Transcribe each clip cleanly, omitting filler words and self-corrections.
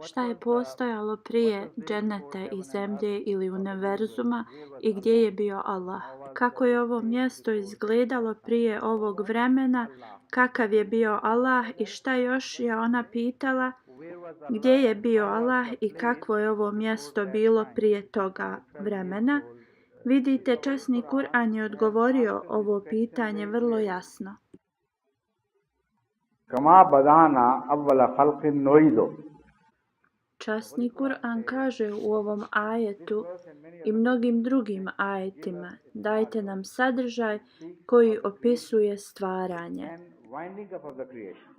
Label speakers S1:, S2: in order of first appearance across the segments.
S1: Šta je postojalo prije dženeta i zemlje ili univerzuma i gdje je bio Allah? Kako je ovo mjesto izgledalo prije ovog vremena? Kakav je bio Allah i šta još je ona pitala? Gdje je bio Allah i kakvo je ovo mjesto bilo prije toga vremena? Vidite, časni Kur'an je odgovorio ovo pitanje vrlo jasno.
S2: Kama badana awwala khalqin nu'idu.
S1: Časni Kur'an kaže u ovom ajetu i mnogim drugim ajetima: dajte nam sadržaj koji opisuje stvaranje.
S2: Winding up of the creation.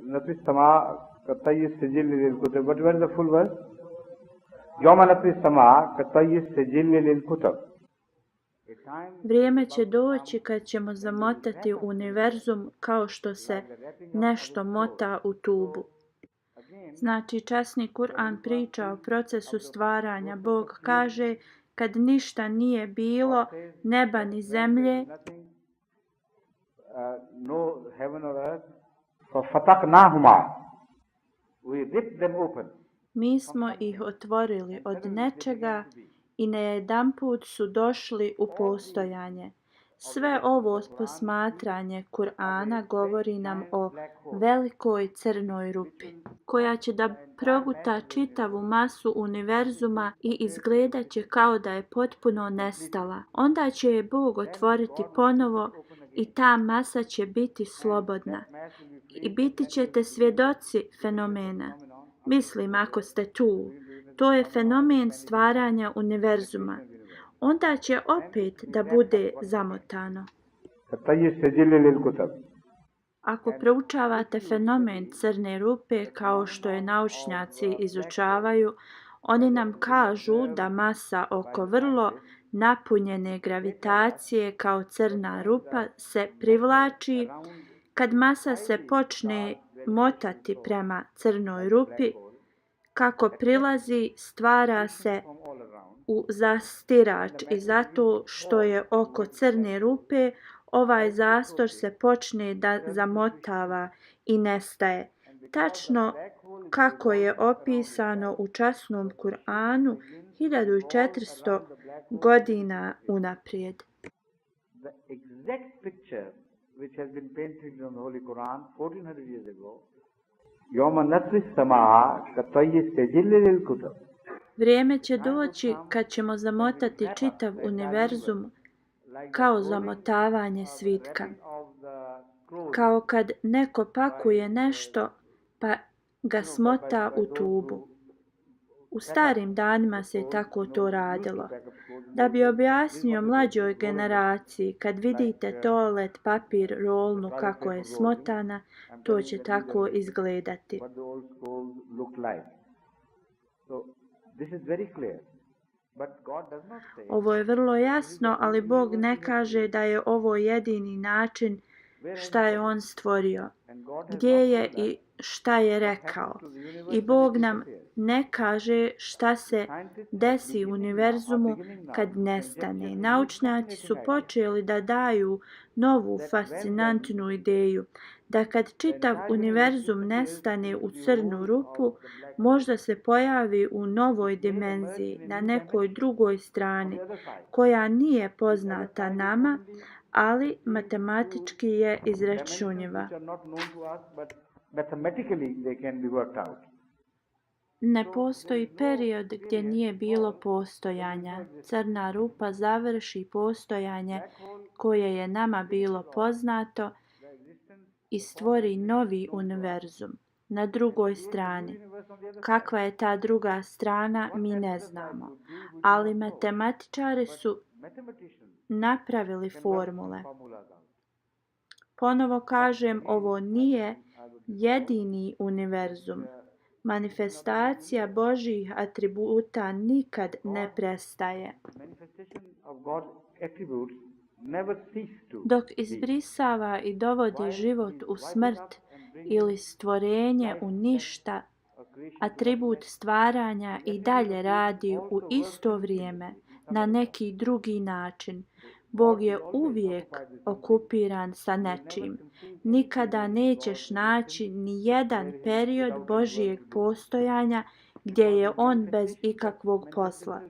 S2: Natri sama katayyi sijil lil kutub. But where is the full verse? Yawma natri sama katayyi sijil lil kutub.
S1: Vrijeme će doći kad ćemo zamotati univerzum kao što se nešto mota u tubu. Znači, časni Kur'an priča o procesu stvaranja. Bog kaže, kad ništa nije bilo, neba ni zemlje,
S2: No heaven or earth. فَفَتَقْنَاهُمَا. We ripped them open.
S1: mi smo ih otvorili od nečega i najedanput su došli u postojanje. Sve ovo posmatranje Kur'ana govori nam o velikoj crnoj rupi, koja će da proguta čitavu masu univerzuma i izgledat će kao da je potpuno nestala. Onda će je Bog otvoriti ponovo i ta masa će biti slobodna. I biti ćete svjedoci fenomena. Mislim, ako ste tu, to je fenomen stvaranja univerzuma. Onda će opet da bude zamotano.
S2: katayyi sijil lil kutub.
S1: Ako proučavate fenomen crne rupe kao što je naučnjaci izučavaju, oni nam kažu da masa oko vrlo napunjene gravitacije kao crna rupa se privlači. Kad masa se počne motati prema crnoj rupi, kako prilazi, stvara se u zastirač i zato što je oko crne rupe, ovaj zastor se počne da zamotava i nestaje. Tačno kako je opisano u časnom Kur'anu 1400 godina unaprijed.
S2: The exact picture which has been painted in the Holy Quran 1400 years ago. Yawma natri sama katayyi sijil lil kutub.
S1: Vrijeme će doći kad ćemo zamotati čitav univerzum kao zamotavanje svitka. Kao kad neko pakuje nešto pa ga smota u tubu. U starim danima se tako to radilo. Da bi objasnio mlađoj generaciji, kad vidite toalet papir rolnu kako je smotana, to će tako izgledati.
S2: What the old scrolls looked like. So this is very clear. But God does not say.
S1: Ovo je vrlo jasno, ali Bog ne kaže da je ovo jedini način šta je On stvorio, gdje je i šta je rekao. I Bog nam ne kaže šta se desi u univerzumu kad nestane. Naučnjaci su počeli da daju novu fascinantnu ideju, da kad čitav univerzum nestane u crnu rupu, možda se pojavi u novoj dimenziji, na nekoj drugoj strani, koja nije poznata nama, ali matematički je izračunjiva.
S2: Mathematically they can be worked out.
S1: Ne postoji period gdje nije bilo postojanja. Crna rupa završi postojanje koje je nama bilo poznato i stvori novi univerzum na drugoj strani. Kakva je ta druga strana, mi ne znamo. Ali matematičari su napravili formule. Ponovo kažem, ovo nije jedini univerzum. Manifestacija Božjih atributa nikad ne prestaje. Dok izbrisava i dovodi život u smrt ili stvorenje u ništa, atribut stvaranja i dalje radi u isto vrijeme, na neki drugi način. Bog je uvijek okupiran sa nečim. Nikada nećeš naći ni jedan period Božijeg postojanja gdje je on bez ikakvog posla.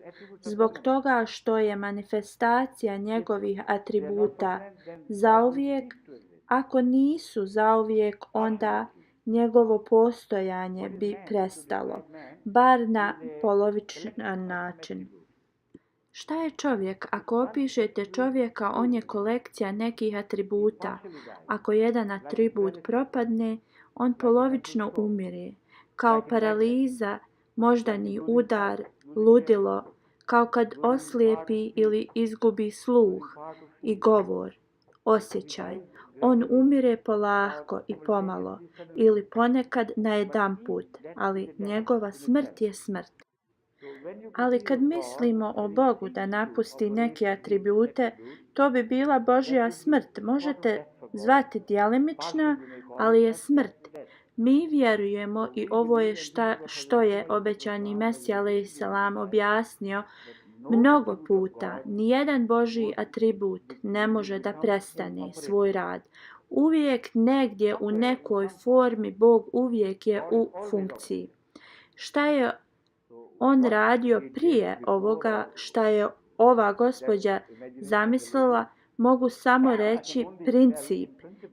S1: Zbog toga što je manifestacija njegovih atributa zauvijek, ako nisu zauvijek, onda njegovo postojanje bi prestalo, bar na polovičan način. Šta je čovjek? Ako opišete čovjeka, on je kolekcija nekih atributa. Ako jedan atribut propadne, on polovično umire, kao paraliza, moždani udar, ludilo, kao kad oslijepi ili izgubi sluh i govor, osjećaj. On umire polako i pomalo, ili ponekad najedanput, ali njegova smrt je smrt. Ali kad mislimo o Bogu da napusti neke atribute, to bi bila Božja smrt. Možete zvati djelimična, ali je smrt. Mi vjerujemo i ovo je što je obećani Mesija a.s. objasnio mnogo puta. Nijedan Božji atribut ne može da prestane svoj rad. Uvijek negdje u nekoj formi Bog uvijek je u funkciji. Šta je on radio prije ovoga, šta je ova gospođa zamislila, mogu samo reći princip.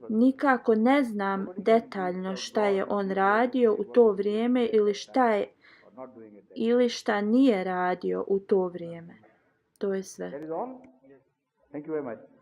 S1: Nikako ne znam detaljno šta je on radio u to vrijeme ili šta nije radio u to vrijeme. To je sve.
S2: That is all? Thank you very much.